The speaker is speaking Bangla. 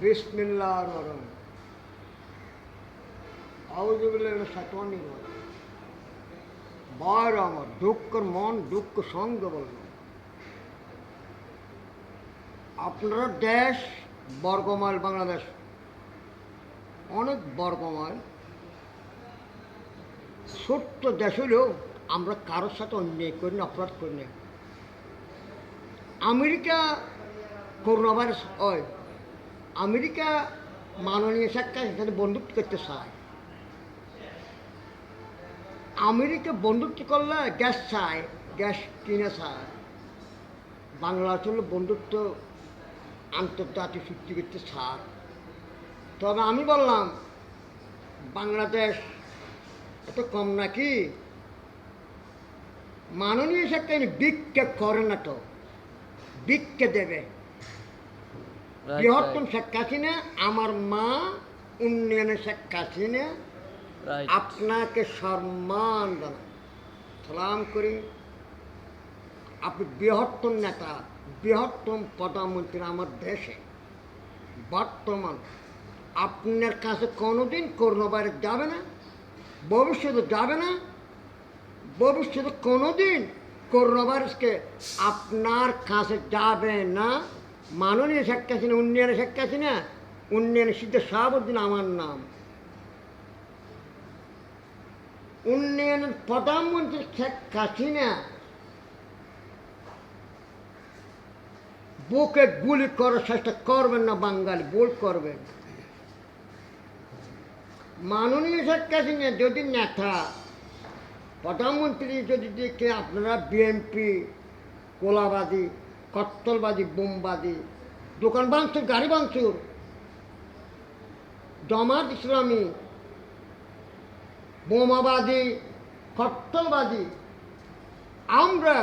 বিসমিল্লাহির রহমানির রহিম। আউযু বিল্লাহি মিনাশ শাইতানির রাজিম। ভাইরা আমার, দুঃখের মন দুঃখ সঙ্গে বলল, আপনারা দেশ বর্গমাইল, বাংলাদেশ অনেক বর্গমাইল, ছোট্ট দেশ হলেও আমরা কারোর সাথে অন্যায় করি না, অপরাধ করি না। আমেরিকা করোনা ভাইরাস হয়, আমেরিকা মাননীয় শেখ হাসিনা বন্ধুত্ব করতে চায়। আমেরিকা বন্ধুত্ব করলে গ্যাস চায়, গ্যাস কিনে চায়। বাংলাদেশ হলো বন্ধুত্ব আন্তর্জাতিক চুক্তি করতে চায়। তবে আমি বললাম বাংলাদেশ এত কম নাকি? মাননীয় শেখ হাসিনা ভিক্ষা করে না তো, ভিক্ষা দেবে। বৃহত্তম শেখ হাসিনা, আমার মা উন্নয়নের শেখ হাসিনা, আপনাকে সম্মান জানাই, সালাম করি। আপনি বৃহত্তম নেতা, বৃহত্তম প্রধানমন্ত্রী আমার দেশে বর্তমান। আপনার কাছে কোনোদিন করোনা ভাইরাস যাবে না, ভবিষ্যতে যাবে না, ভবিষ্যতে কোনোদিন করোনা ভাইরাসকে আপনার কাছে যাবে না। মাননীয় শেখ হাসিনা, উন্নয়নের শেখ হাসিনা, উন্নয়নের সিদ্ধ শাহাবুদ্দিন আমার নাম। উন্নয়নের প্রধানমন্ত্রী শেখ হাসিনা বুকে গুলি করার চেষ্টা করবেন না, বাঙালি ভুল করবেন। মাননীয় শেখ হাসিনা যদি নেতা, প্রধানমন্ত্রী যদি দেখে আপনারা বিএনপি কোলাবাদী, কত্তলবাদী, বোমবাদী, দোকান ভাঙচুর, গাড়ি ভাঙচুর, জামাত ইসলামী, বোমাবাদী, কত্তলবাদী, আমরা